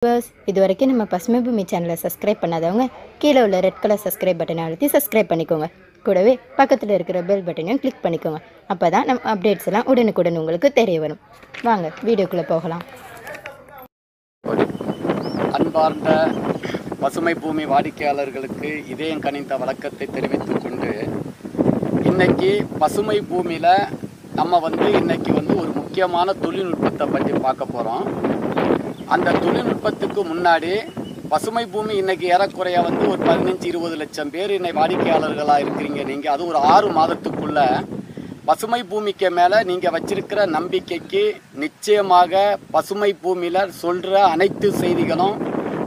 இது வரைக்கும் நம்ம பசுமை பூமி சேனலை சப்ஸ்கிரைப் பண்ணாதவங்க கீழே உள்ள ரெட் கலர் சப்ஸ்கிரைப் பட்டனை அழுத்தி சப்ஸ்கிரைப் பண்ணிக்கோங்க. கூடவே பக்கத்தில் இருக்கிற பெல் பட்டனையும் கிளிக் பண்ணிக்கோங்க. அப்போ தான் நம்ம அப்டேட்ஸ் எல்லாம் உடனுக்குடன் உங்களுக்கு தெரிய வரும். வாங்க வீடியோக்குள்ளே போகலாம். அன்பார்ந்த பசுமை பூமி வாடிக்கையாளர்களுக்கு இதயம் கனிந்த வணக்கத்தை தெரிவித்துக் கொண்டு, இன்னைக்கு பசுமை பூமியில் நம்ம இன்னைக்கு ஒரு முக்கியமான தொழில்நுட்பத்தை பற்றி பார்க்க போகிறோம். அந்த தொழில்நுட்பத்துக்கு முன்னாடி பசுமை பூமி இன்னைக்கு ஏறக்குறைய ஒரு 15-20 லட்சம் பேர் இன்னை வாடிக்கையாளர்களாக இருக்கிறீங்க. நீங்கள் அது ஒரு 6 மாதத்துக்குள்ள பசுமை பூமிக்கு மேலே நீங்கள் வச்சிருக்கிற நம்பிக்கைக்கு நிச்சயமாக பசுமை பூமியில் சொல்கிற அனைத்து செய்திகளும்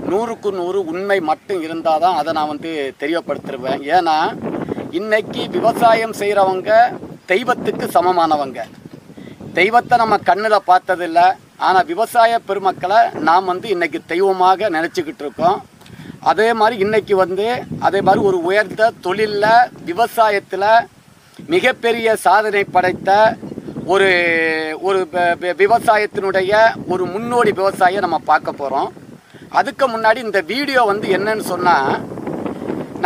100க்கு 100 உண்மை மட்டும் இருந்தால் தான் அதை நான் தெரியப்படுத்திடுவேன். ஏன்னா இன்னைக்கு விவசாயம் செய்கிறவங்க தெய்வத்துக்கு சமமானவங்க. தெய்வத்தை நம்ம கண்ணில் பார்த்ததில்லை, ஆனால் விவசாய பெருமக்களை நாம் இன்னைக்கு தெய்வமாக நினச்சிக்கிட்டு இருக்கோம். அதே மாதிரி இன்னைக்கு அதே மாதிரி ஒரு உயர்ந்த தொழிலில் விவசாயத்தில் மிகப்பெரிய சாதனை படைத்த ஒரு ஒரு விவசாயத்தினுடைய ஒரு முன்னோடி விவசாயியை நம்ம பார்க்க போகிறோம். அதுக்கு முன்னாடி இந்த வீடியோ என்னன்னு சொன்னால்,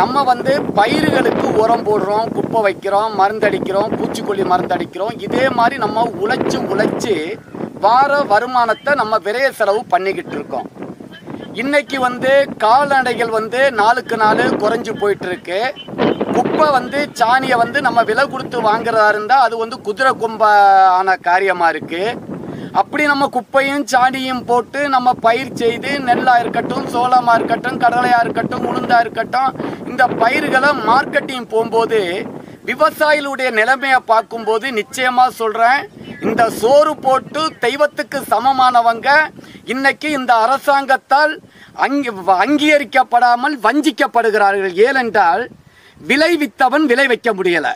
நம்ம பயிர்களுக்கு உரம் போடுறோம், குப்பை வைக்கிறோம், மருந்தடிக்கிறோம், பூச்சிக்கொல்லி மருந்தடிக்கிறோம். இதே மாதிரி நம்ம உழைச்சி வார வருமானத்தை நம்ம விரைய செலவு பண்ணிக்கிட்டு இருக்கோம். இன்னைக்கு கால்நடைகள் நாளுக்கு நாள் குறைஞ்சி போயிட்டு இருக்கு. குப்பை சாணியை நம்ம விலை கொடுத்து வாங்குறதா இருந்தால் அது குதிரை கொம்பான காரியமாக இருக்குது. அப்படி நம்ம குப்பையும் சாணியும் போட்டு நம்ம பயிர் செய்து நெல்லாக இருக்கட்டும், சோளமாக இருக்கட்டும், கடலையாக இருக்கட்டும், உளுந்தாக இருக்கட்டும், இந்த பயிர்களை மார்க்கெட்டிங் போகும்போது விவசாயிகளுடைய நிலைமையை பார்க்கும்போது நிச்சயமாக சொல்கிறேன், இந்த சோறு போட்டு தெய்வத்துக்கு சமமானவங்க இன்னைக்கு இந்த அரசாங்கத்தால் அங்கீகரிக்கப்படாமல் வஞ்சிக்கப்படுகிறார்கள். ஏனென்றால் விளைவித்தவன் விலை வைக்க முடியலை.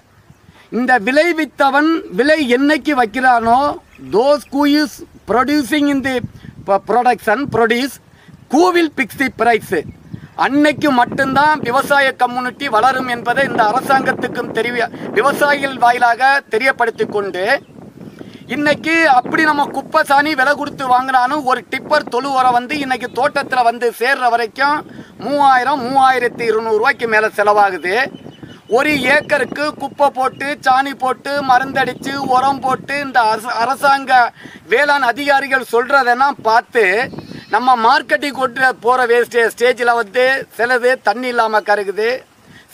இந்த விளைவித்தவன் விலை என்னைக்கு வைக்கிறானோ, those who is producing in the produce who will fix the price, அன்னைக்கு மட்டும்தான் விவசாய கம்யூனிட்டி வளரும் என்பதை இந்த அரசாங்கத்துக்கும் விவசாயிகள் வாயிலாக தெரியப்படுத்தி கொண்டு, இன்னைக்கு அப்படி நம்ம குப்பை சாணி விலை கொடுத்து வாங்கினாலும் ஒரு டிப்பர் தொழு உரம் இன்னைக்கு தோட்டத்தில் சேர்ற வரைக்கும் 3000-3200 ரூபாய்க்கு மேலே செலவாகுது. ஒரு ஏக்கருக்கு குப்பை போட்டு சாணி போட்டு மருந்தடித்து உரம் போட்டு இந்த அரசாங்க வேளாண் அதிகாரிகள் சொல்கிறதெல்லாம் பார்த்து நம்ம மார்க்கெட்டிங் கொண்டு போகிற ஸ்டேஜில் சிலது தண்ணி இல்லாமல் கருகுது,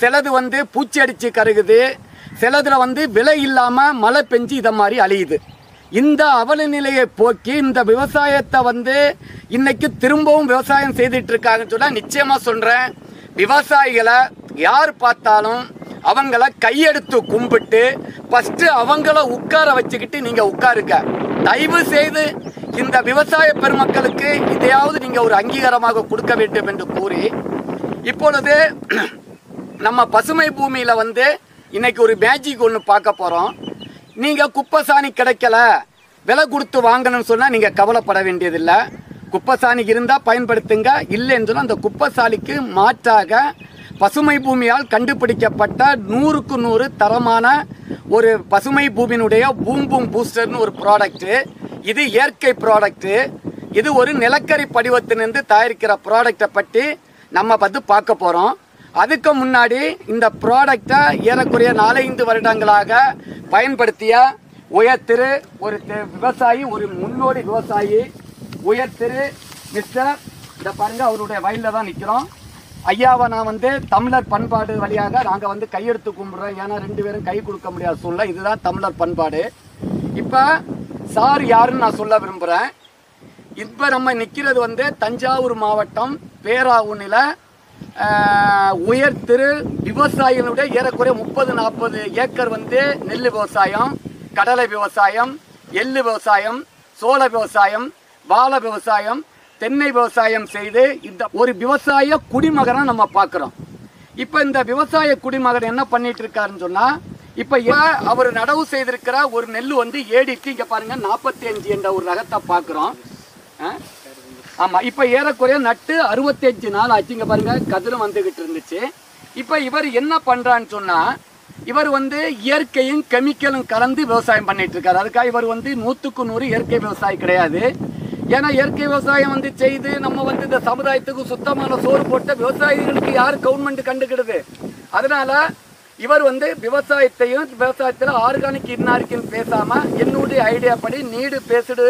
சிலது பூச்சி அடித்து கருகுது, சிலதில் விலை இல்லாமல் மழை பெஞ்சு இதை மாதிரி அழியுது. இந்த அவல நிலையை போக்கி இந்த விவசாயத்தை இன்னைக்கு திரும்பவும் விவசாயம் செய்துட்டு இருக்காங்கன்னு சொன்னால், நிச்சயமாக சொல்கிறேன், விவசாயிகளை யார் பார்த்தாலும் அவங்கள கையெடுத்து கும்பிட்டு ஃபஸ்ட்டு அவங்கள உட்கார வச்சுக்கிட்டு நீங்கள் உட்காருங்க. தயவு செய்து இந்த விவசாய பெருமக்களுக்கு இதையாவது நீங்கள் ஒரு அங்கீகாரமாக கொடுக்க வேண்டும் என்று கூறி, இப்பொழுது நம்ம பசுமை பூமியில் இன்னைக்கு ஒரு மேஜிக் ஒன்று பார்க்க போகிறோம். நீங்கள் குப்பை சாணி கிடைக்கல, விலை கொடுத்து வாங்கணும்னு சொன்னால் நீங்கள் கவலைப்பட வேண்டியதில்லை. குப்பை சாணி இருந்தால் பயன்படுத்துங்க, இல்லைன்னு சொன்னால் அந்த குப்பை சாணிக்கு மாற்றாக பசுமை பூமியால் கண்டுபிடிக்கப்பட்ட 100க்கு 100 தரமான ஒரு பசுமை பூமியினுடைய பூம் பூஸ்டர்னு ஒரு ப்ராடக்ட்டு. இது இயற்கை ப்ராடக்ட்டு. இது ஒரு நிலக்கரி படிவத்திலிருந்து தயாரிக்கிற ப்ராடக்டை பற்றி நம்ம பார்க்க போகிறோம். அதுக்கு முன்னாடி இந்த ப்ராடக்டை ஏறக்குறைய 4-5 வருடங்களாக பயன்படுத்திய உயர்திரு ஒரு விவசாயி, ஒரு முன்னோடி விவசாயி உயர்திரு மிஸ்டர், இதை பாருங்கள், அவருடைய வயலில் தான் நிற்கிறோம். ஐயாவை நான் தமிழர் பண்பாடு வழியாக நாங்கள் கையெடுத்து கும்பிட்றோம். ஏன்னா 2 பேரும் கை கொடுக்க முடியாத சூழ்நிலை. இதுதான் தமிழர் பண்பாடு. இப்போ சார் யாருன்னு நான் சொல்ல விரும்புகிறேன். இப்போ நம்ம நிற்கிறது தஞ்சாவூர் மாவட்டம் பேராவூனில் உயர்திரு விவசாயிகளுடைய ஏறக்குறைய 30-40 ஏக்கர் நெல் விவசாயம், கடலை விவசாயம், எள்ளு விவசாயம், சோள விவசாயம், வாழை விவசாயம், தென்னை விவசாயம் செய்து இந்த ஒரு விவசாய குடிமகனை நம்ம பார்க்குறோம். இப்போ இந்த விவசாய குடிமகன் என்ன பண்ணிட்டு இருக்காருன்னு சொன்னால், இப்போ அவர் நடவு செய்திருக்கிற ஒரு நெல் ஏடிக்கு இங்கே பாருங்கள் 45 என்ற ஒரு ரகத்தை பார்க்குறோம். ஆமாம், இப்போ ஏறக்குறைய நட்டு 65 நாள் ஆச்சு. இங்கே பாருங்கள், கதிரும் வந்துக்கிட்டு இருந்துச்சு. இப்போ இவர் என்ன பண்ணுறான்னு சொன்னால், இவர் இயற்கையும் கெமிக்கலும் கலந்து விவசாயம் பண்ணிட்டு இருக்காரு. அதுக்காக இவர் 100க்கு 100 இயற்கை விவசாயி கிடையாது. ஏன்னா இயற்கை விவசாயம் வந்து செய்து நம்ம வந்து இந்த சமுதாயத்துக்கு சுத்தமான சோறு போட்ட விவசாயிகளுக்கு யார் கவர்மெண்ட் கண்டுக்கிடுது. அதனால இவர் வந்து விவசாயத்தில் ஆர்கானிக் இன்னார்க்குன்னு பேசாம என்னுடைய ஐடியா படி நீடு பேசுடு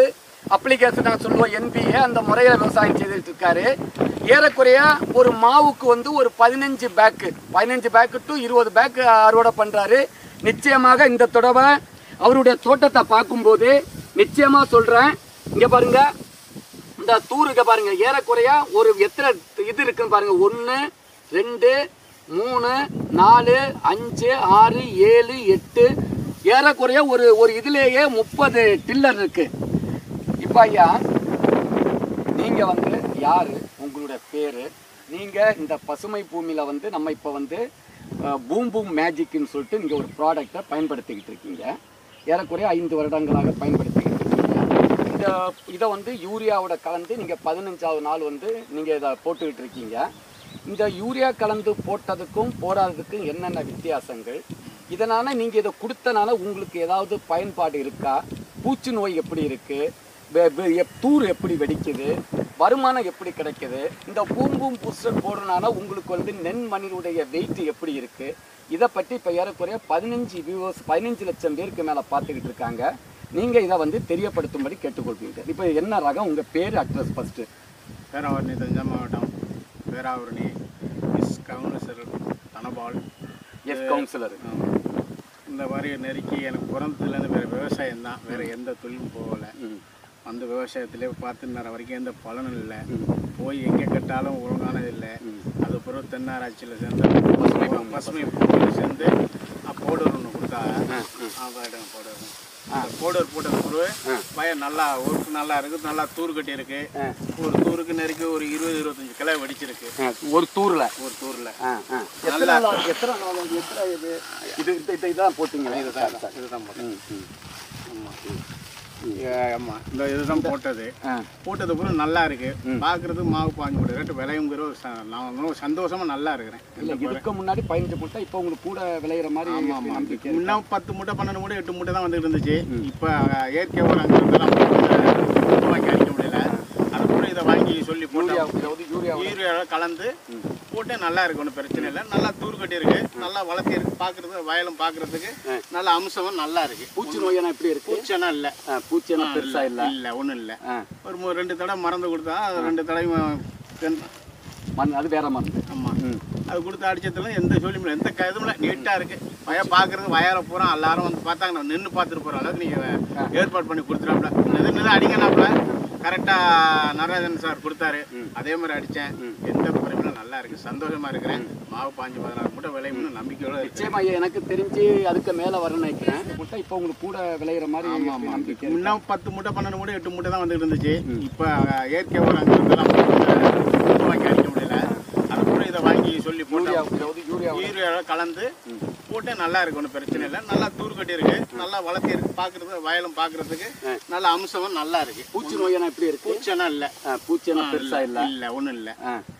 அப்ளிகேஷன் நாங்கள் சொல்லுவோம் என்பிஏ அந்த முறையில் விவசாயம் செய்துட்டு இருக்காரு. ஏறக்குறைய ஒரு மாவுக்கு வந்து ஒரு 15 பேக்கு டு 20 பேக்கு அறுவடை பண்ணுறாரு. நிச்சயமாக இந்த தடவை அவருடைய தோட்டத்தை பார்க்கும்போது நிச்சயமாக சொல்கிறேன், இங்கே பாருங்க இந்த தூருக்கு பாருங்க, ஏறக்குறைய ஒரு எத்தனை இது இருக்குன்னு பாருங்க, 1 2 3 4 5 6 7 8 ஏறக்குறைய ஒரு இதுலேயே 30 டில்லர் இருக்கு. இப்போ ஐயா நீங்கள் வந்து யார், உங்களுடைய பேர், நீங்கள் இந்த பசுமை பூமியில் வந்து நம்ம இப்போ வந்து பூம் மேஜிக்னு சொல்லிட்டு நீங்கள் ஒரு ப்ராடக்டை பயன்படுத்திக்கிட்டு இருக்கீங்க. ஏறக்குறைய 5 வருடங்களாக பயன்படுத்திக்கிட்டு இருக்கீங்க. இதை வந்து யூரியாவோட கலந்து நீங்கள் 15ஆவது நாள் வந்து நீங்கள் இதை போட்டுக்கிட்டு இருக்கீங்க. இந்த யூரியா கலந்து போட்டதுக்கும் போடாததுக்கும் என்னென்ன வித்தியாசங்கள், இதனால் நீங்கள் இதை கொடுத்தனால உங்களுக்கு ஏதாவது பயன்பாடு இருக்கா, பூச்சி நோய் எப்படி இருக்குது, தூர் எப்படி வெடிக்குது, வருமானம் எப்படி கிடைக்குது, இந்த பூம் பூஸ்டர் போடுறதுனால உங்களுக்கு வந்து நென்மணியுடைய வெயிட் எப்படி இருக்குது, இதை பற்றி இப்போ ஏறக்குறைய 15 லட்சம் பேருக்கு மேலே பார்த்துக்கிட்டு இருக்காங்க. நீங்கள் இதை வந்து தெரியப்படுத்தும்படி கேட்டுக்கொள்வீங்க. இப்போ என்ன ரகம், உங்கள் பேர், அட்ரஸ் ஃபஸ்ட்டு. பேராவூரணி, தஞ்சை மாவட்டம். Peravurani ex councillor Dhanapal. Ex councillor. இந்த மாதிரி நெருக்கி எனக்கு பிறந்ததுலேருந்து வேறு விவசாயம் தான், வேறு எந்த தொழிலும் போகலை. அந்த விவசாயத்திலே பார்த்து நேரம் வரைக்கும் எந்த பலனும் இல்லை. போய் எங்கே கேட்டாலும் ஒழுங்கானது இல்லை. அது பிறகு தென்னாராட்சியில் சேர்ந்து பசுமை பூமியில் சேர்ந்து பவுடர் ஒன்று கொடுத்தாங்க. பவுடர் போட்டது பிறகு பயம் நல்லா ஒர்க்கு நல்லா இருக்குது, நல்லா தூர் கட்டி இருக்கு. ஒரு தூருக்கு நெருக்கி ஒரு 20-25 கிலோ வெடிச்சிருக்கு ஒரு தூரில். நல்லா இதுதான் போட்டிங்களா? இதுதான் போட்டேன். ஆமாம், இந்த இதுதான் போட்டது பிறகு நல்லா இருக்கு. பார்க்கறது மாவு பாஞ்சு போட்டு ரேட்டு விளையுங்கிற நான் சந்தோஷமா நல்லா இருக்கிறேன். இல்லை, இதுக்கு முன்னாடி 15 மூட்டை, இப்போ உங்களுக்கு கூட விளையிற மாதிரி. முன்னா 10 மூட்டை 12 மூட்டை 8 மூட்டை தான் வந்துட்டு இருந்துச்சு. இப்போ இயற்கை ஒரு அங்கே வாங்கி அடிக்க முடியல. அது கூட இதை வாங்கி சொல்லி போட்டு யூரியா கலந்து போட்டு நல்லா இருக்கு, ஒன்றும் பிரச்சனை இல்லை. நல்லா தூர் கட்டி இருக்கு, நல்லா வளர்த்தி இருக்கு. பார்க்கறது வயலும் பார்க்கறதுக்கு நல்ல அம்சமும் நல்லா இருக்கு. பூச்சி நோயெல்லாம் எப்படி இருக்கு? பூச்செல்லாம் இல்லை, பூச்செல்லாம் பெருசா இல்லை, இல்லை ஒன்றும் இல்லை. ஒரு 2 தடவை மறந்து கொடுத்தா, அது 2 தடவையும் மண், அது வேற மருந்து. ஆமாம், அது கொடுத்து அடிச்சதுல எந்த சொல்லியும் எந்த இதுவும் இல்லை, நீட்டாக இருக்கு. பார்க்கறது வயலை பூரா எல்லாரும் வந்து பார்த்தாங்க, நம்ம நின்று பார்த்துட்டு போகிற அளவுக்கு நீங்கள் ஏற்பாடு பண்ணி கொடுத்துட்டாப்புல. நின்று அடிக்கனாப்புல கரெக்டாக நடராஜன் சார் கொடுத்தாரு. அதே மாதிரி அடித்தேன். எந்த குறையும் நல்லா இருக்குது, சந்தோஷமாக இருக்கிறேன். மாவு 15-16 மூட்டை விளையும்னு நம்பிக்கையோட. நிச்சயமா எனக்கு தெரிஞ்சு அதுக்கு மேலே வரணும் நினைக்கிறேன். மூட்டை இப்போ உங்களுக்கு கூட விளையிற மாதிரி. ஆமாம், நம்பிக்கை. முன்னா 10 மூட்டை 12 மூட்டை 8 மூட்டை தான் வந்துட்டு இருந்துச்சு. இப்போ இயற்கை ஒரு அங்கே வாங்கி அடிக்க முடியல. அது கூட இதை வாங்கி சொல்லி போட்டு யூரியா கலந்து போட்டு நல்லா இருக்கு, ஒன்றும் பிரச்சனை இல்லை. நல்லா தூர் கட்டி இருக்கு, நல்லா வளர்த்தி இருக்கு. பார்க்கறது வயலும் பார்க்கறதுக்கு நல்ல அம்சமும் நல்லா இருக்கு. பூச்சி நோயெல்லாம் எப்படி இருக்கு? பூச்செல்லாம் இல்லை, பூச்செல்லாம் பெருசா இல்லை, இல்லை ஒன்றும் இல்லை.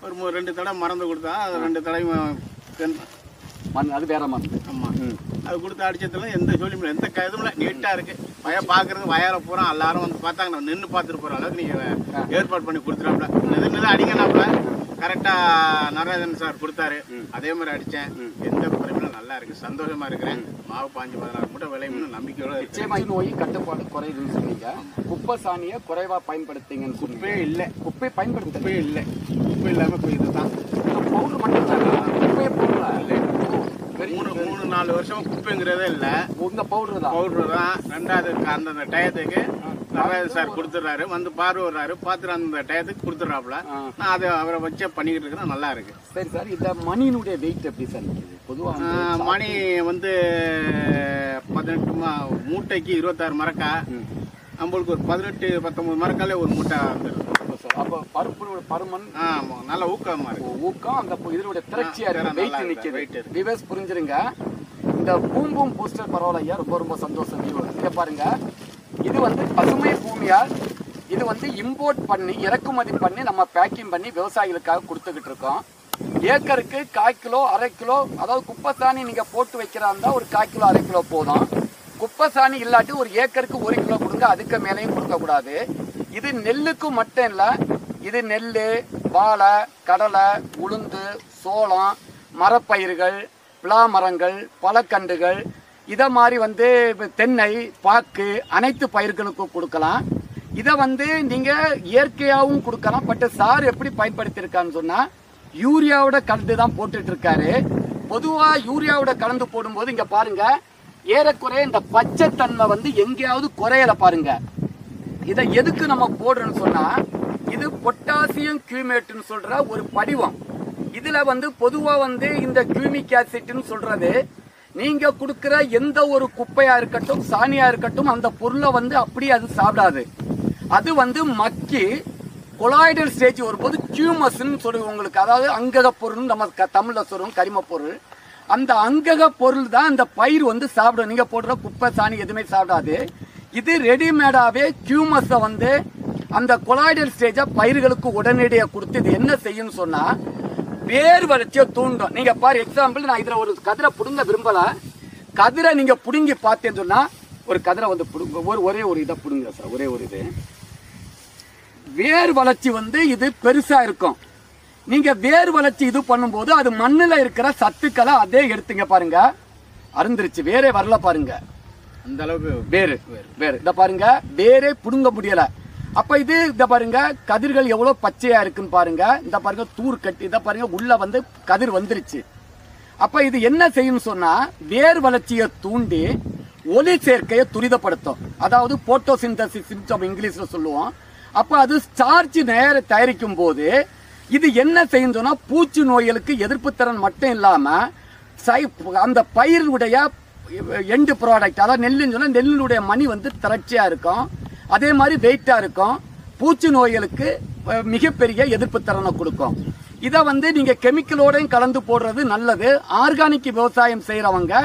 ஒரு 2 தடவை மறந்து கொடுத்தா, அது 2 தடவையும் மண், அது வேற மருந்து. ஆமாம், அது கொடுத்து அடிச்சதுல எந்த சொல்லியும் இல்லை, எந்த இதுவும் இல்லை, நீட்டாக இருக்கு. பார்க்கறது வயலை பூரா எல்லாரும் வந்து பார்த்தாங்க, நம்ம நின்று பார்த்துட்டு போகிற அளவுக்கு நீங்கள் ஏற்பாடு பண்ணி கொடுத்துட்டாப்புல. நின்று அடிக்கனாப்புல கரெக்டாக நடராஜன் சார் கொடுத்தாரு. அதே மாதிரி அடித்தேன். எந்த குறையும் நல்லா இருக்கு, சந்தோஷமா இருக்கிறேன். மாவு 15-16 மூட்டை விளையும்னு நம்பிக்கையோட. நிச்சயமா நோய் கட்டுப்பாடு குறையுதுன்னு சொன்னீங்க. குப்பை சாணியை குறைவா பயன்படுத்திங்கன்னு. குப்பையே இல்லை, குப்பை பயன்படுத்த குப்பையே இல்லை, குப்பை இல்லாமல் இப்போ இதுதான் பவுடர் மட்டும் தான். குப்பையே பவுடர் இல்லை. 3-4 வருஷம் குப்பைங்கிறதே இல்லை, இந்த பவுடர் தான். பவுடர் தான். 2வது அந்தந்த டயத்துக்கு நடராஜன் சார் கொடுத்துட்றாரு, வந்து பார்வைறாரு, பார்த்துட்டு அந்த டயத்துக்கு கொடுத்துட்றாப்புல. நான் அதை அவரை வச்சே பண்ணிக்கிட்டு இருக்கிறேன், நல்லா இருக்கு. சரி சார், இந்த மணியினுடைய வெயிட் எப்படி சார் இருக்குது? பொதுவாக மணி வந்து 18 மூட்டைக்கு 26 மரக்கா. நம்மளுக்கு ஒரு 18-19 மரக்காலே ஒரு மூட்டை வந்துடும். அப்போ பருப்பு பருமன் நல்ல ஊக்கமாக இருக்கு. ஊக்கம் அந்த இதனுடைய திரட்சியா இருக்கு, வெயிட் நிற்கிது. விவேஸ் புரிஞ்சிருங்க. இந்த பூம் பூஸ்டர் பரவாயில்லையா, ரொம்ப சந்தோஷம். இங்கே பாருங்க, இது வந்து பசுமை பூமியால் இது வந்து இம்போர்ட் பண்ணி இறக்குமதி பண்ணி நம்ம பேக்கிங் பண்ணி விவசாயிகளுக்காக கொடுத்துக்கிட்டு இருக்கோம். ஏக்கருக்கு 1/4 கிலோ 1/2 கிலோ, அதாவது குப்பை சாணி நீங்கள் போட்டு வைக்கிறாருந்தா ஒரு 1/4 கிலோ 1/2 கிலோ போதும். குப்பை சாணி இல்லாட்டி ஒரு ஏக்கருக்கு 1 கிலோ கொடுங்க, அதுக்கு மேலேயும் கொடுக்கக்கூடாது. இது நெல்லுக்கு மட்டும் இல்லை, இது நெல், வாழை, கடலை, உளுந்து, சோளம், மரப்பயிர்கள், பிளா மரங்கள், பழக்கண்டுகள், இதை மாதிரி வந்து தென்னை, பாக்கு அனைத்து பயிர்களுக்கும் கொடுக்கலாம். இதை வந்து நீங்கள் இயற்கையாகவும் கொடுக்கலாம். பட் சார் எப்படி பயன்படுத்தியிருக்கான்னு சொன்னால் யூரியாவோட கலந்து தான் போட்டுட்டு இருக்காரு. பொதுவாக யூரியாவோட கலந்து போடும்போது இங்கே பாருங்க, ஏறக்குறைய இந்த பச்சைத்தன்மை வந்து எங்கேயாவது குறையல பாருங்க. இதை எதுக்கு நம்ம போடுறோம்னு சொன்னா, இது பொட்டாசியம் கியூமேட்னு சொல்ற ஒரு படிவம். இதுல வந்து பொதுவா வந்து இந்த கியூமிக் ஆசிட்னு சொல்றது நீங்க கொடுக்கிற எந்த ஒரு குப்பையா இருக்கட்டும், சாணியா இருக்கட்டும், அந்த பொருளை வந்து அப்படியே அது சாப்பிடாது. அது வந்து மக்கி கொலாய்டல் ஸ்டேஜ் வரும்போது கியூமஸ்ன்னு சொல்லுவோம் உங்களுக்கு. அதாவது அங்கக பொருள் நம்ம தமிழ்ல சொல்லுவோம், கரிம பொருள். அந்த அங்கக பொருள் தான் அந்த பயிர் வந்து சாப்பிடும். நீங்க போடுற குப்பை சாணி எதுவுமே சாப்பிடாது. இது ரெடிமேடாவே கியூமஸை வந்து அந்த கொலாய்டல் ஸ்டேஜை பயிர்களுக்கு உடனடியாக கொடுத்து இது என்ன செய்யும் சொன்னா வேர் வளர்ச்சியை தூண்டும். நீங்க பாரு, எக்ஸாம்பிள் நான் இதுல ஒரு கதிரை புடுங்க விரும்பல. கதிரை நீங்க புடுங்கி பார்த்தேன்னு சொன்னா ஒரு கதிரை வந்து ஒரே ஒரு இதை புடுங்க சார், ஒரே ஒரு இது வேர் வளர்ச்சி வந்து இது பெருசா இருக்கும். நீங்க வேர் வளர்ச்சி இது பண்ணும்போது அது மண்ணில் இருக்கிற சத்துக்களை அதே எடுத்துங்க பாருங்க, அருந்துருச்சு, வேரே வரல பாருங்க. அந்த அளவுக்கு வேறு இத பாருங்க, வேரே புடுங்க முடியல. அப்ப இது இத பாருங்க, கதிர்கள் எவ்வளவு பச்சையா இருக்குன்னு பாருங்க. இந்த பாருங்க தூர் கட்டி, இத பாருங்க உள்ள வந்து கதிர் வந்துருச்சு. அப்ப இது என்ன செய்யும் சொன்னா வேர் வளர்ச்சியை தூண்டி ஒளி சேர்க்கையை துரிதப்படுத்தும். அதாவது போட்டோசிந்தசிஸ் இங்கிலீஷ்ல சொல்லுவோம். அப்ப அது ஸ்டார்ச் நேர தயாரிக்கும் போது இது என்ன செய்யும் சொன்னா பூச்சி நோய்களுக்கு எதிர்ப்பு திறன் மட்டும் இல்லாம அந்த பயிருடைய எண்டு ப்ராடக்ட், அதாவது நெல்லுன்னு சொன்னா நெல்லுடைய மணி வந்து திரட்சியா இருக்கும், அதே மாதிரி வெயிட்டா இருக்கும், பூச்சி நோய்களுக்கு மிகப்பெரிய எதிர்ப்பு திறனை கொடுக்கும். இதை வந்து நீங்க கெமிக்கலோடையும் கலந்து போடுறது நல்லது. ஆர்கானிக் விவசாயம் செய்யறவங்க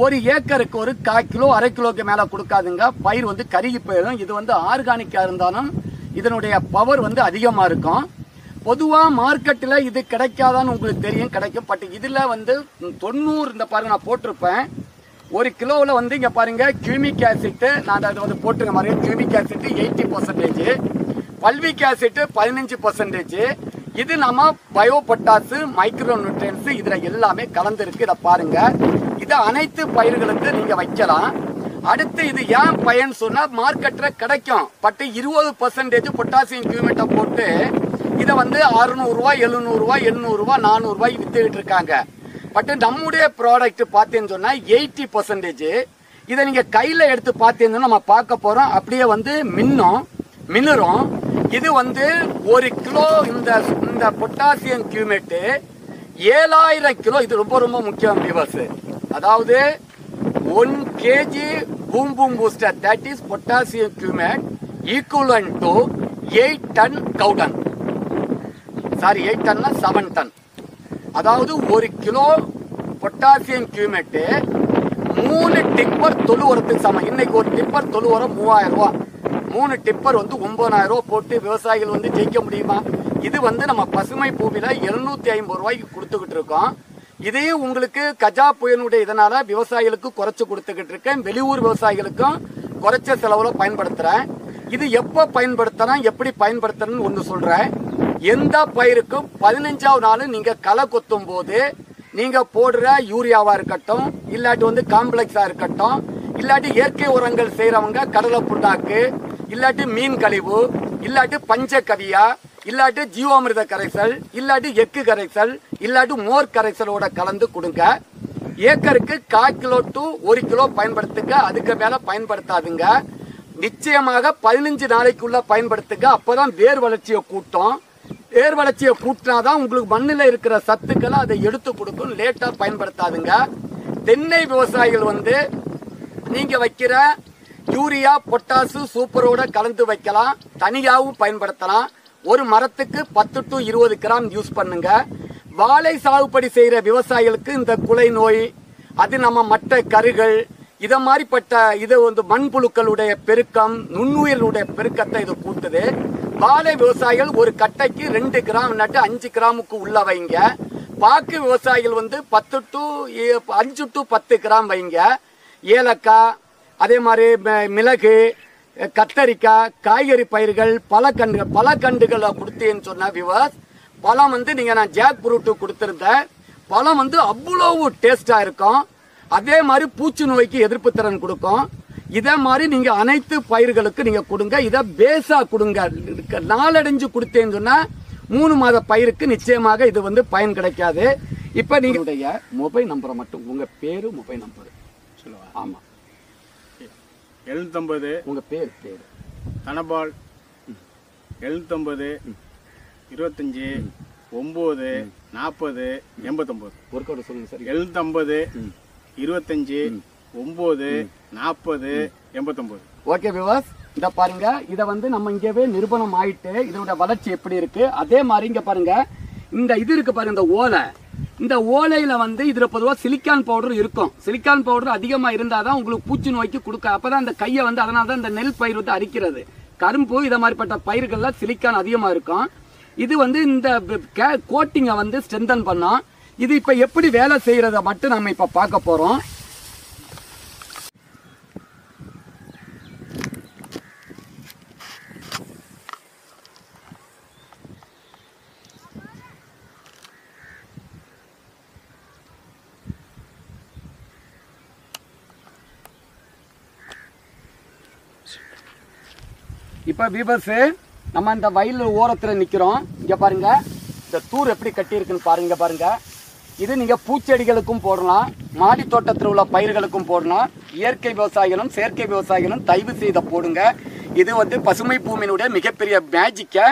ஒரு ஏக்கருக்கு ஒரு 1/4 கிலோ 1/2 கிலோக்கு மேல கொடுக்காதுங்க, பயிர் வந்து கருகி போயிடும். இது வந்து ஆர்கானிக்கா இருந்தாலும் இதனுடைய பவர் வந்து அதிகமா இருக்கும். பொதுவாக மார்க்கெட்டில் இது கிடைக்காதான்னு உங்களுக்கு தெரியும், கிடைக்கும். பட் இதில் வந்து 90, இந்த பாருங்க நான் போட்டிருப்பேன், 1 கிலோவில் வந்து இங்கே பாருங்க கியூமிக் ஆசிட் நான் அதை வந்து போட்டுருக்க மாதிரி கியூமிக் ஆசிட் 80%, பல்விக் ஆசிட் 15%. இது நம்ம பயோ பொட்டாசு, மைக்ரோ நியூட்ரியன்ஸ் இதில் எல்லாமே கலந்துருக்கு. இதை பாருங்க, இதை அனைத்து பயிர்களுக்கு நீங்கள் வைக்கலாம். அடுத்து இது ஏன் பயன் சொன்னால் மார்க்கெட்டில் கிடைக்கும். பட் 20% பொட்டாசியம் கியூமேட்டை போட்டு இதை வந்து 600 ரூபாய், 700 ரூபாய், 800 ரூபாய், 400 ரூபாய் வித்துக்கிட்டு இருக்காங்க. பட் நம்முடைய ப்ராடக்ட் பார்த்தேன்னு சொன்னா 80%. இதை நீங்க கையில எடுத்து பார்த்தீங்கன்னா நம்ம பார்க்க போறோம், அப்படியே வந்து மின்னுரும். இது வந்து 1 கிலோ இந்த பொட்டாசியம் கியூமேட் 7000 கிலோ. இது ரொம்ப ரொம்ப முக்கியம் வியூவர்ஸ். அதாவது 1 kg boom boom booster, that is potassium humate equivalent to 8 ton cow dung. Sorry, 8 டன்னா 7 டன். அதாவது 1 கிலோ பொட்டாசியம் கியூமேட் 3 டிப்பர் தொழு உரத்துக்கு சமம். இன்னைக்கு ஒரு டிப்பர் தொழு உரம் 3000 ரூபாய், 3 டிப்பர் வந்து 9000 ரூபாய் போட்டு விவசாயிகள் வந்து ஜெயிக்க முடியுமா? இது வந்து நம்ம பசுமை பூவில 750 ரூபாய்க்கு கொடுத்துக்கிட்டு இருக்கோம். இதே உங்களுக்கு கஜா புயலுடைய இதனால விவசாயிகளுக்கு குறைச்சு கொடுத்துக்கிட்டு இருக்கேன், வெளியூர் விவசாயிகளுக்கும் குறைச்ச செலவுல பயன்படுத்துறேன். இது எப்ப பயன்படுத்தலாம், எப்படி பயன்படுத்தணும்னு ஒன்று சொல்றேன். எந்த பயிருக்கும் 15ஆவது நாள் நீங்க களை கொத்தும் போது நீங்க போடுற யூரியாவா இருக்கட்டும், இல்லாட்டி வந்து காம்ப்ளெக்ஸா இருக்கட்டும், இல்லாட்டி இயற்கை உரங்கள் செய்யறவங்க கடலை புண்ணாக்கு, இல்லாட்டி மீன் கழிவு, இல்லாட்டி பஞ்சகவியா, இல்லாட்டி ஜீவாமிர்த கரைசல், இல்லாட்டி எக்கு கரைசல், இல்லாட்டி மோர் கரைசலோட கலந்து கொடுங்க. ஏக்கருக்கு 1/4 கிலோ டு 1 கிலோ பயன்படுத்துங்க, அதுக்கு மேல பயன்படுத்தாதுங்க. நிச்சயமாக 15 நாளைக்குள்ள பயன்படுத்துங்க. அப்பதான் வேர் வளர்ச்சியை கூட்டும். வேர் வளர்ச்சியை கூட்டினாதான் உங்களுக்கு மண்ணில் இருக்கிற சத்துக்களை அதை எடுத்து கொடுக்கும். லேட்டா பயன்படுத்தாதுங்க. தென்னை விவசாயிகள் வந்து நீங்க வைக்கிற யூரியா, பொட்டாசு, சூப்பரோட கலந்து வைக்கலாம், தனியாகவும் பயன்படுத்தலாம். ஒரு மரத்துக்கு 10 to 20 கிராம் யூஸ் பண்ணுங்க. வாழை சாகுபடி செய்யற விவசாயிகளுக்கு இந்த குலை நோய், அது நம்ம மட்ட கருகள், இத மாதிரிப்பட்ட இது வந்து மண்புழுக்களுடைய பெருக்கம், நுண்ணுயிர்களுடைய பெருக்கத்தை இது கூட்டுது. வாழை விவசாயிகள் ஒரு கட்டைக்கு 2 கிராம் நட்டு 5 கிராமுக்கு உள்ள வைங்க. பாக்கு விவசாயிகள் வந்து 5 to 10 கிராம் வைங்க. ஏலக்காய், அதே மாதிரி மிளகு, கத்தரிக்காய், காய்கறி பயிர்கள், பழக்கண்டுகளை கொடுத்தேன்னு சொன்ன வியூவர்ஸ், பழம் வந்து நீங்கள் நான் ஜாக் ஃப்ரூட்டு கொடுத்துருந்தேன். பழம் வந்து அவ்வளவு டேஸ்ட்டாக இருக்கும். அதே மாதிரி பூச்சி நோய்க்கு எதிர்ப்பு திறன் கொடுக்கும். இதே மாதிரி நீங்கள் அனைத்து பயிர்களுக்கு நீங்கள் கொடுங்க. இதை பேஸாக கொடுங்க. நாளடைஞ்சு கொடுத்தேன்னு சொன்னால் 3 மாத பயிருக்கு நிச்சயமாக இது வந்து பயன் கிடைக்காது. இப்போ நீங்களுடைய மொபைல் நம்பரை மட்டும், உங்கள் பேரு மொபைல் நம்பரு சொல்லுவா. ஆமாம், 750 உங்கள் பேர் தனபால் 750 25 9 40 89. ஒரு கோடு சொல்லுங்க சார். 750 25 9 40 89. ஓகே வியூவர்ஸ், இதை பாருங்க. இதை வந்து நம்ம இங்கேவே நிரூபணம் ஆயிட்டு இதோட வளர்ச்சி எப்படி இருக்கு. அதே மாதிரி இங்க பாருங்க, இந்த இது இருக்கு பாருங்க, இந்த ஓலை. இந்த ஓலையில வந்து இதுல பொதுவாக சிலிக்கான் பவுடர் இருக்கும். சிலிக்கான் பவுடர் அதிகமா இருந்தாதான் உங்களுக்கு பூச்சி நோய்க்கு கொடுக்க. அப்பதான் இந்த கையை வந்து, அதனால தான் இந்த நெல் பயிர் வந்து அரிக்கிறது. கரும்பு இதை மாதிரிப்பட்ட பயிர்கள்ல சிலிக்கான் அதிகமா இருக்கும். இது வந்து இந்த கோட்டிங்கை வந்து ஸ்ட்ரென்தன் பண்ணோம். இது இப்ப எப்படி வேலை செய்யறத மட்டும் நம்ம இப்ப பார்க்க போறோம். இப்போ வீவர்ஸு, நம்ம இந்த வயல் ஓரத்தில் நிற்கிறோம். இங்கே பாருங்க, இந்த தூர் எப்படி கட்டியிருக்குன்னு பாருங்க. பாருங்க, இது நீங்கள் பூச்செடிகளுக்கும் போடலாம், மாடி தோட்டத்தில் உள்ள பயிர்களுக்கும் போடலாம். இயற்கை விவசாயிகளும் செயற்கை விவசாயிகளும் தயவு செய்த போடுங்க. இது வந்து பசுமை பூமியினுடைய மிகப்பெரிய மேஜிக்கை.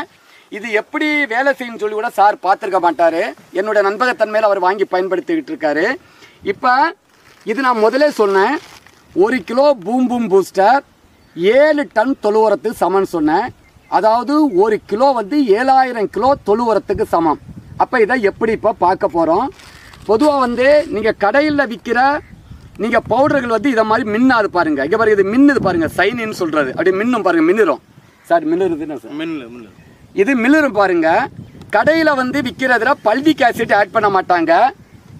இது எப்படி வேலை செய்யணும்னு சொல்லி கூட சார் பார்த்துருக்க மாட்டார். என்னோட நண்பகத்தன்மையில் அவர் வாங்கி பயன்படுத்திக்கிட்டு இருக்காரு. இப்போ இது நான் முதலே சொன்னேன், 1 கிலோ பூம் பூஸ்டர் 7 டன் தொழு உரத்துக்கு சமம்னு சொன்னேன். அதாவது 1 கிலோ வந்து 7000 கிலோ தொழு உரத்துக்கு சமம். அப்போ இதை எப்படி இப்போ பார்க்க போகிறோம். பொதுவாக வந்து நீங்கள் கடையில் விற்கிற நீங்கள் பவுடர்கள் வந்து இதை மாதிரி மின்னாது பாருங்கள். இங்கே பாருங்கள், இது மின்னுது பாருங்கள், சைனின்னு சொல்கிறது. அப்படி மின்னும் பாருங்கள், மின்னுரும் சார். மின்னுறதுன்னு சார், இது மின்னுரும் பாருங்கள். கடையில் வந்து விற்கிறதுல பல்விக் ஆசிட் ஆட் பண்ண மாட்டாங்க.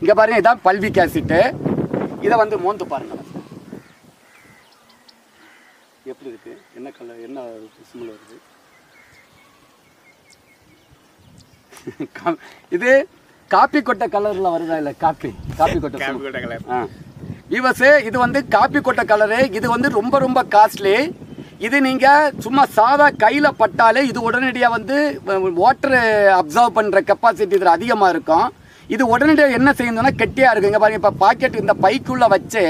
இங்கே பாருங்கள், இதான் பல்விக் ஆசிட்டு. இதை வந்து மோந்து பாருங்கள் எப்படி இருக்கு, என்ன கலர், என்ன ஸ்மெல் வருது. இது காப்பி கொட்டை கலர்ல வருதா? இல்லை, காப்பி கொட்டை கலர். வியூவர்ஸு, இது வந்து காப்பி கொட்டை கலரு. இது வந்து ரொம்ப ரொம்ப காஸ்ட்லி. இது நீங்கள் சும்மா சாதா கையில் பட்டாலே இது உடனடியாக வந்து வாட்டர் அப்சர்வ் பண்ணுற கெப்பாசிட்டி இதில் அதிகமாக இருக்கும். இது உடனடியாக என்ன செய்யணும்னா கெட்டியாக இருக்குது. இங்கே பாருங்கள், இப்போ பாக்கெட் இந்த பைக்குள்ளே வச்சு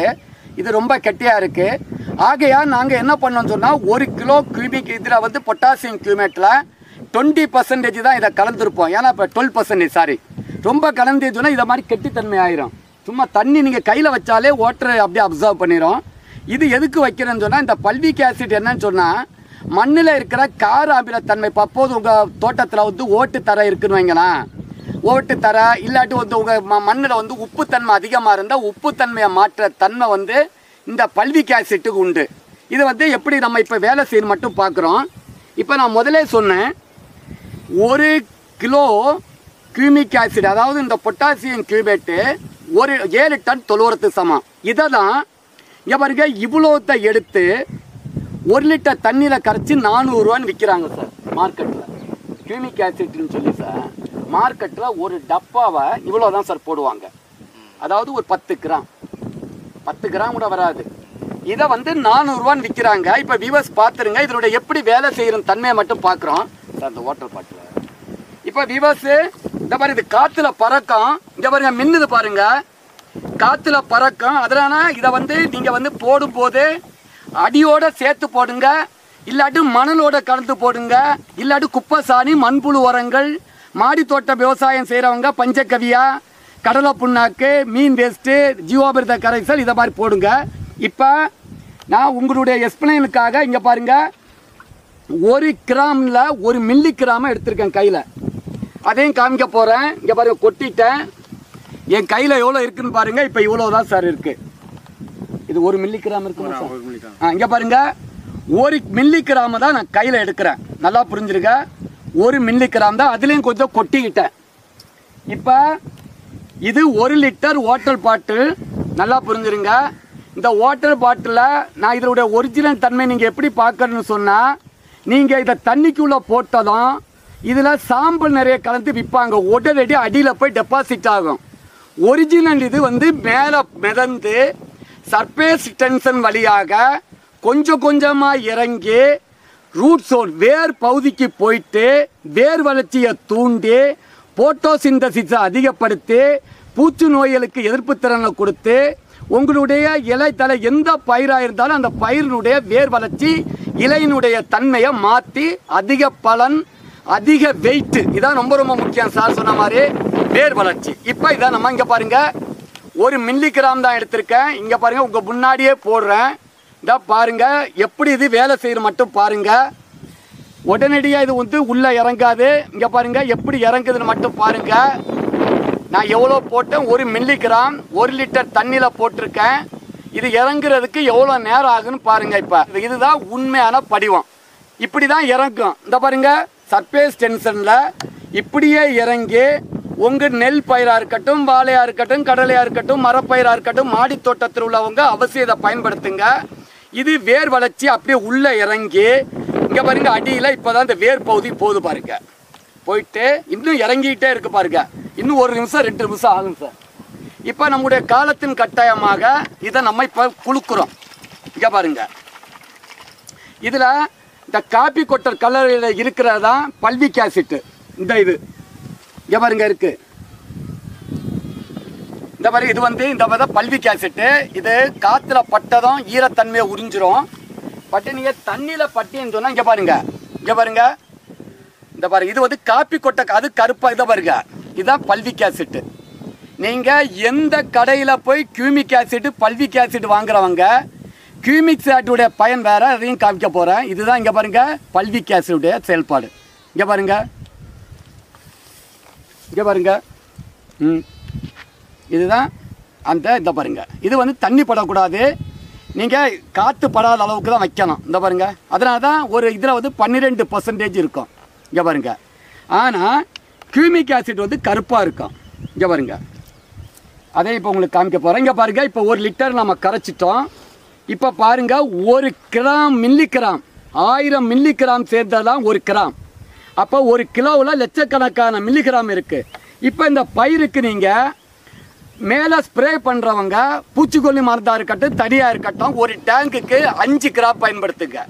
இது ரொம்ப கெட்டியாக இருக்குது. ஆகையால் நாங்கள் என்ன பண்ணோம்னு சொன்னால், 1 கிலோ கியூபிக் இதில் வந்து பொட்டாசியம் கியூமேட்டில் 20% தான் இதை கலந்துருப்போம். ஏன்னா இப்போ 12% சாரி, ரொம்ப கலந்துச்சுன்னா இதை மாதிரி கெட்டித்தன்மை ஆயிரும். சும்மா தண்ணி நீங்கள் கையில் வச்சாலே வாட்டரை அப்படியே அப்சர்வ் பண்ணிடும். இது எதுக்கு வைக்கிறேன்னு சொன்னால், இந்த பல்விக் ஆசிட் என்னன்னு சொன்னால், மண்ணில் இருக்கிற கார அமிலத்தன்மை. அப்போது உங்கள் தோட்டத்தில் வந்து ஓட்டு தர இருக்குன்னு வைங்களேன், ஓட்டு தர இல்லாட்டி வந்து உங்கள் மண்ணில் வந்து உப்புத்தன்மை அதிகமாக இருந்தால் உப்புத்தன்மையை மாற்ற தன்மை வந்து இந்த பல்விக் ஆசிட்டுக்கு உண்டு. இது வந்து எப்படி நம்ம இப்போ வேலை செய்யணும் மட்டும் பார்க்குறோம். இப்போ நான் முதலே சொன்னேன், 1 கிலோ கியூமிக் ஆசிட், அதாவது இந்த பொட்டாசியம் கியூமேட்டு 7 டன் தொழு உரத்துக்கு சமம். இதை தான் இங்கே பாருங்க, இவ்வளோத்தை எடுத்து 1 லிட்டர் தண்ணியில் கரைச்சி 400 ரூபான்னு விற்கிறாங்க சார் மார்க்கெட்டில். கியூமிக் ஆசிட்னு சொல்லி சார் மார்க்கெட்டில் ஒரு டப்பாவை இவ்வளோ தான் சார் போடுவாங்க. அதாவது ஒரு 10 கிராம் கூட வராது. இதை வந்து 400 ரூபான்னு விற்கிறாங்க. இப்போ வியூவர்ஸ் பார்த்துருங்க, இதனுடைய எப்படி வேலை செய்கிற தன்மையை மட்டும் பார்க்குறோம் சார். இந்த வாட்டர் பாட்டில் இப்போ வியூவர்ஸு, இந்த மாதிரி இது காற்றுல பறக்கும். இங்கே பாருங்க, மின்னுது பாருங்க, காற்றுல பறக்கும். அதனால இதை வந்து நீங்கள் வந்து போடும்போது அடியோட சேர்த்து போடுங்க, இல்லாட்டி மணலோட கலந்து போடுங்க, இல்லாட்டி குப்பை சாணி, மண்புழு உரங்கள், மாடி தோட்ட விவசாயம் செய்கிறவங்க பஞ்சகவியா, கடலை புண்ணாக்கு, மீன் வேஸ்ட்டு, ஜீவாமிர்த கரைசல் இதை மாதிரி போடுங்க. இப்போ நான் உங்களுடைய எக்ஸ்பிளைனுக்காக இங்கே பாருங்கள், 1 கிராமில் 1 மில்லி கிராமை எடுத்திருக்கேன் கையில். அதையும் காமிக்க போகிறேன். இங்கே பாருங்கள், கொட்டிட்டேன். என் கையில் எவ்வளோ இருக்குன்னு பாருங்கள். இப்போ இவ்வளோ தான் சார் இருக்குது. இது 1 மில்லி கிராம் இருக்குமா சார்? இங்கே பாருங்கள், 1 மில்லி கிராமை தான் நான் கையில் எடுக்கிறேன். நல்லா புரிஞ்சுருங்க, 1 மில்லி கிராம் தான். அதுலேயும் கொஞ்சம் கொட்டிக்கிட்டேன். இப்போ இது 1 லிட்டர் வாட்டர் பாட்டில். நல்லா புரிஞ்சுருங்க. இந்த வாட்டர் பாட்டிலில் நான் இதனுடைய ஒரிஜினல் தன்மை நீங்கள் எப்படி பார்க்கணும்னு சொன்னால், நீங்கள் இதை தண்ணிக்குள்ளே போட்டதும் இதில் சாம்பல் நிறைய கலந்து விற்பாங்க. உடனடி அடியில் போய் டெபாசிட் ஆகும். ஒரிஜினல் இது வந்து மேலே மிதந்து சர்ஃபேஸ் டென்ஷன் வழியாக கொஞ்சம் கொஞ்சமாக இறங்கி ரூட் சோன் வேர் பகுதிக்கு போயிட்டு வேர் வளர்ச்சியை தூண்டி போட்டோசிந்தசிஸை அதிகப்படுத்தி பூச்சி நோய்களுக்கு எதிர்ப்பு திறனை கொடுத்து உங்களுடைய இலை தலை எந்த பயிராக இருந்தாலும் அந்த பயிரினுடைய வேர் வளர்ச்சி இலையினுடைய தன்மையை மாற்றி அதிக பலன் அதிக வெயிட்டு, இதான் ரொம்ப ரொம்ப முக்கியம் சார் சொன்ன மாதிரி வேர் வளர்ச்சி. இப்போ இதான் நம்ம இங்கே பாருங்கள் 1 மில்லிகிராம் தான் எடுத்திருக்கேன். இங்கே பாருங்கள் உங்கள் முன்னாடியே போடுறேன். இதை பாருங்கள் எப்படி இது வேலை செய்கிற மட்டும் பாருங்கள். உடனடியாக இது வந்து உள்ளே இறங்காது. இங்கே பாருங்கள் எப்படி இறங்குதுன்னு மட்டும் பாருங்கள். நான் எவ்வளோ போட்டேன், 1 மில்லிகிராம் 1 லிட்டர் தண்ணியில் போட்டிருக்கேன். இது இறங்குறதுக்கு எவ்வளோ நேரம் ஆகுன்னு பாருங்கள். இப்போ இதுதான் உண்மையான படிவம். இப்படி தான் இறங்கும். இந்த பாருங்கள் சர்ஃபேஸ் டென்ஷனில் இப்படியே இறங்கி உங்கள் நெல் பயிராக இருக்கட்டும், வாழையாக இருக்கட்டும், கடலையாக இருக்கட்டும், மரப்பயிராக இருக்கட்டும், மாடி தோட்டத்தில் உள்ளவங்க அவசியம் இதை பயன்படுத்துங்க. இது வேர் வளர்ச்சி அப்படியே உள்ளே இறங்கி இங்கே பாருங்கள் அடியில் இப்போ தான் இந்த வேர் பகுதி போகுது பாருங்க. போயிட்டு இன்னும் இறங்கிக்கிட்டே இருக்கு பாருங்க. இன்னும் 1 நிமிஷம் 2 நிமிஷம் ஆகும் சார். இப்போ நம்முடைய காலத்தின் கட்டாயமாக இதை நம்ம இப்போ குளுக்குறோம். இங்கே பாருங்க இதில் இந்த காப்பி கொட்டர் கலரில் இருக்கிறது தான் பல்விக் ஆசிட். இந்த இது இங்கே பாருங்க இருக்குது. இந்த மாதிரி இது வந்து இந்த மாதிரி தான் பல்விக் ஆசிட்டு. இது காற்றுல பட்டதும் ஈரத்தன்மையை உறிஞ்சிரும். பட்டு நீங்கள் தண்ணியில் பட்டின்னு சொன்னால் இங்கே பாருங்க இங்கே பாருங்க இந்த பாருங்க இது வந்து காப்பி கொட்டை அது கருப்பாக இதை பாருங்க இதுதான் பல்விக் ஆசிட்டு. நீங்கள் எந்த கடையில் போய் கியூமிக் ஆசிட் பல்விக் ஆசிட் வாங்குறவங்க கியூமிக் ஆசிட்டுடைய பயன் வேறு, அதையும் காமிக்க போகிறேன். இதுதான் இங்கே பாருங்கள் பல்விக் ஆசிட்டுடைய செயல்பாடு. இங்கே பாருங்கள் இங்கே பாருங்க இதுதான் அந்த இந்த பாருங்க இது வந்து தண்ணி படக்கூடாது, நீங்கள் காற்று படாத அளவுக்கு தான் வைக்கணும். இந்த பாருங்க அதனால தான் ஒரு இதில் வந்து 12% இருக்கும். இங்கே பாருங்க ஆனால் கியூமிக் ஆசிட் வந்து கருப்பாக இருக்கும். இங்கே பாருங்க அதே இப்போ உங்களுக்கு காமிக்க போகிறேன். இங்கே பாருங்கள் இப்போ 1 லிட்டர் நம்ம கரைச்சிட்டோம். இப்போ பாருங்கள் 1 கிராம் மில்லிகிராம் 1000 மில்லிகிராம் சேர்ந்ததான் 1 கிராம். அப்போ 1 கிலோவில் லட்சக்கணக்கான மில்லிகிராம் இருக்குது. இப்போ இந்த பயிருக்கு நீங்கள் மேலே ஸ்ப்ரே பண்ணுறவங்க பூச்சிக்கொல்லி மருந்தாக இருக்கட்டும் தடியாக இருக்கட்டும் 1 டேங்குக்கு 5 கிராம் பயன்படுத்துங்க.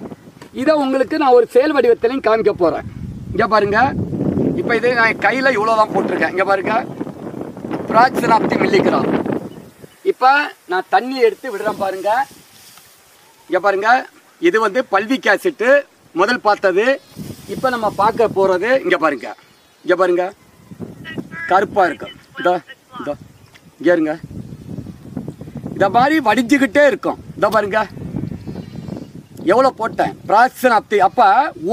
இதை உங்களுக்கு நான் ஒரு செயல் வடிவத்திலையும் காமிக்க போகிறேன். இங்கே பாருங்கள் இப்போ இது நான் கையில் இவ்வளோ தான் போட்டிருக்கேன். இங்கே பாருங்கள் ஃப்ராக்ஷன் ஆஃப் தி மில்லிகிராம். இப்போ நான் தண்ணி எடுத்து விடுறேன் பாருங்கள். இங்கே பாருங்கள் இது வந்து பல்விக் ஆசிட்டு முதல் பார்த்தது. இப்போ நம்ம பார்க்க போகிறது இங்கே பாருங்க கருப்பாக இருக்கும். இதோ இதோ இங்கே இருங்க இதை மாதிரி வடிஞ்சுக்கிட்டே இருக்கும். இதோ பாருங்க எவ்வளோ போட்டேன் ஃப்ராக்ஷன் ஆஃப் தி. அப்போ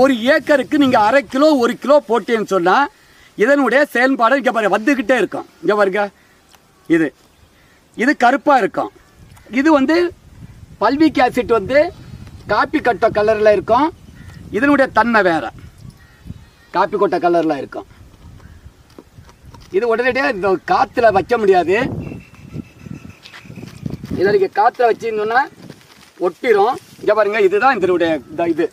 1 ஏக்கருக்கு நீங்கள் 1/2 கிலோ 1 கிலோ போட்டேன்னு சொன்னால் இதனுடைய செயல்பாடு இங்கே பாருங்க வந்துக்கிட்டே இருக்கும். இங்கே பாருங்க இது கருப்பாக இருக்கும். இது வந்து பல்விக் ஆசிட் வந்து காப்பி கொட்டை கலரில் இருக்கும். இதனுடைய தன்மை வேறு காப்பி கொட்டை கலரில் இருக்கும். இது உடனடியாக இந்த காற்றுல வைக்க முடியாது. இதை நீங்கள் காற்றுல வச்சிருந்தோன்னா ஒட்டிடும். இங்கே பாருங்கள் இதுதான் இதனுடைய இது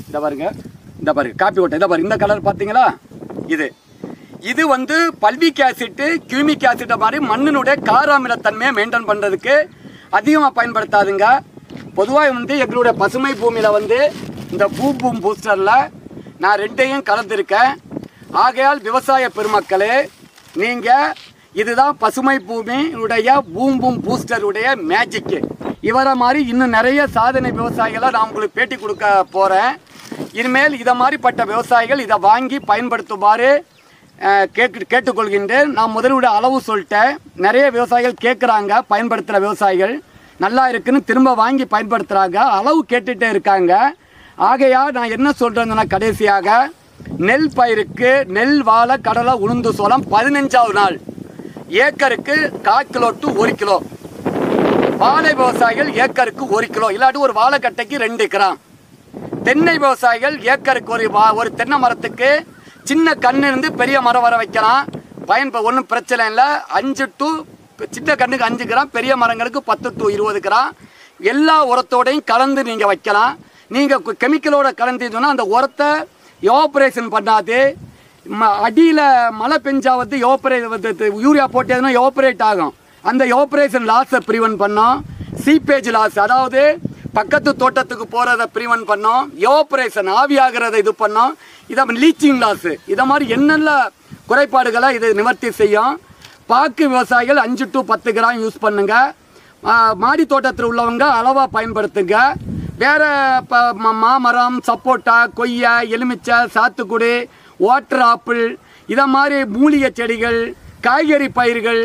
இந்த பாருங்க காப்பி கொட்டை இதை பாருங்க இந்த கலர் பார்த்தீங்களா. இது வந்து பல்விக் ஆசிட்டு கியூமிக் ஆசிட்டை மாதிரி மண்ணினுடைய காராமிலத்தன்மையை மெயின்டைன் பண்ணுறதுக்கு அதிகமாக பயன்படுத்தாதுங்க. பொதுவாக வந்து எங்களுடைய பசுமை பூமியில் வந்து இந்த பூம் பூஸ்டரில் நான் 2ஐயும் கலந்துருக்கேன். ஆகையால் விவசாய பெருமக்களே நீங்கள் இதுதான் பசுமை பூமியுடைய பூம் பூஸ்டருடைய மேஜிக்கு. இவரை மாதிரி இன்னும் நிறைய சாதனை விவசாயிகளை நான் உங்களுக்கு பேட்டி கொடுக்க போகிறேன். இனிமேல் இதை மாதிரிப்பட்ட விவசாயிகள் இதை வாங்கி பயன்படுத்துமாறு கேட்டுக்கொள்கின்றேன். நான் முதலோட அளவு சொல்லிட்டேன். நிறைய விவசாயிகள் கேட்குறாங்க, பயன்படுத்துகிற விவசாயிகள் நல்லா இருக்குன்னு திரும்ப வாங்கி பயன்படுத்துகிறாங்க, அளவு கேட்டுகிட்டே இருக்காங்க. ஆகையால் நான் என்ன சொல்கிறேன்னா கடைசியாக நெல் பயிருக்கு நெல் வாழை கடலை உளுந்து சோளம் 15வது நாள் ஏக்கருக்கு 1/4 கிலோ to 1 கிலோ. வாழை விவசாயிகள் ஏக்கருக்கு 1 கிலோ இல்லாட்டி ஒரு வாழைக்கட்டைக்கு 2 கிராம். தென்னை விவசாயிகள் ஏக்கருக்கு ஒரு தென்னை மரத்துக்கு சின்ன கண்ணிருந்து பெரிய மரம் வர வைக்கலாம். ஒன்றும் பிரச்சனை இல்லை. 5 to சின்ன கண்ணுக்கு 5 கிராம், பெரிய மரங்களுக்கு 10 to 20 கிராம் எல்லா உரத்தோடையும் கலந்து நீங்கள் வைக்கலாம். நீங்கள் கெமிக்கலோட கலந்துன்னா அந்த உரத்தை எவாபரேஷன் பண்ணாது. அடியில் மழை பெஞ்சா வந்து யூரியா போட்டதுன்னா எவாபரேட் ஆகும். அந்த எவாபரேஷன் லாஸை ப்ரிவென்ட் பண்ணோம். சீப்பேஜ் லாஸ், அதாவது பக்கத்து தோட்டத்துக்கு போகிறத ப்ரிவென்ட் பண்ணோம். எவாபரேஷன் ஆவியாகிறத இது பண்ணோம். இதை லீச்சிங் லாஸு, இதை மாதிரி என்னென்ன குறைபாடுகளை இது நிவர்த்தி செய்யும். பாக்கு விவசாயிகள் 5 to 10 கிராம் யூஸ் பண்ணுங்க. மாடி தோட்டத்தில் உள்ளவங்க அளவாக பயன்படுத்துங்க. வேறு மாமரம், சப்போட்டா, கொய்யா, எலுமிச்சை, சாத்துக்குடி, வாட்டர் ஆப்பிள், இதை மாதிரி மூலிகை செடிகள், காய்கறி பயிர்கள்,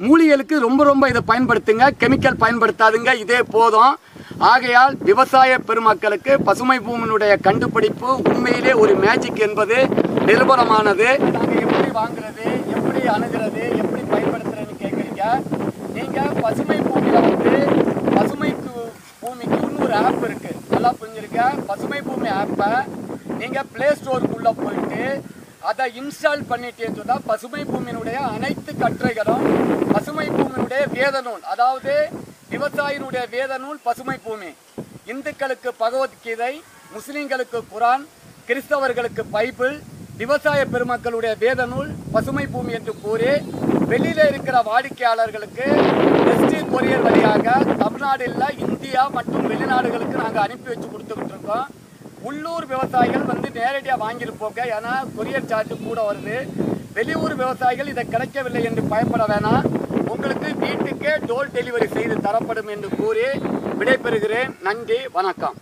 மூலிகைகளுக்கு ரொம்ப இதை பயன்படுத்துங்க. கெமிக்கல் பயன்படுத்தாதுங்க, இதே போதும். ஆகையால் விவசாய பெருமக்களுக்கு பசுமை பூமியினுடைய கண்டுபிடிப்பு உண்மையிலே ஒரு மேஜிக் என்பது நிரூபணமானது. நாங்கள் எப்படி வாங்குறது, எப்படி அணுகிறது, எப்படி பயன்படுத்துறதுன்னு கேட்குறீங்க. நீங்கள் பசுமை பூமியில் வந்து பசுமை பூமிக்கு இன்னொரு ஆப் இருக்குது, நல்லா புரிஞ்சிருக்க. பசுமை பூமி ஆப்பை நீங்கள் ப்ளே ஸ்டோருக்குள்ளே போயிட்டு அதை இன்ஸ்டால் பண்ணிட்டேன்னு சொன்னால் பசுமை பூமியினுடைய அனைத்து கட்டுரைகளும், பசுமை பூமியினுடைய வேத நூல், அதாவது விவசாயினுடைய வேத நூல் பசுமை பூமி, இந்துக்களுக்கு பகவத்கீதை, முஸ்லீம்களுக்கு குரான், கிறிஸ்தவர்களுக்கு பைபிள், விவசாய பெருமக்களுடைய வேத நூல் பசுமை பூமி என்று கூறி வெளியில் இருக்கிற வாடிக்கையாளர்களுக்கு எஸ்டி கொரியர் வழியாக தமிழ்நாடு இல்லை, இந்தியா மற்றும் வெளிநாடுகளுக்கு நாங்கள் அனுப்பி வச்சு கொடுத்துக்கிட்டு இருக்கோம். உள்ளூர் விவசாயிகள் வந்து நேரடியாக வாங்கிட்டு போங்க, ஏன்னா கொரியர் சார்ஜ் கூட வருது. வெளியூர் விவசாயிகள் இதை கிடைக்கவில்லை என்று பயப்பட வேணாம். உங்களுக்கு வீட்டுக்கே டோர் டெலிவரி செய்து தரப்படும் என்று கூறி விடைபெறுகிறேன். நன்றி, வணக்கம்.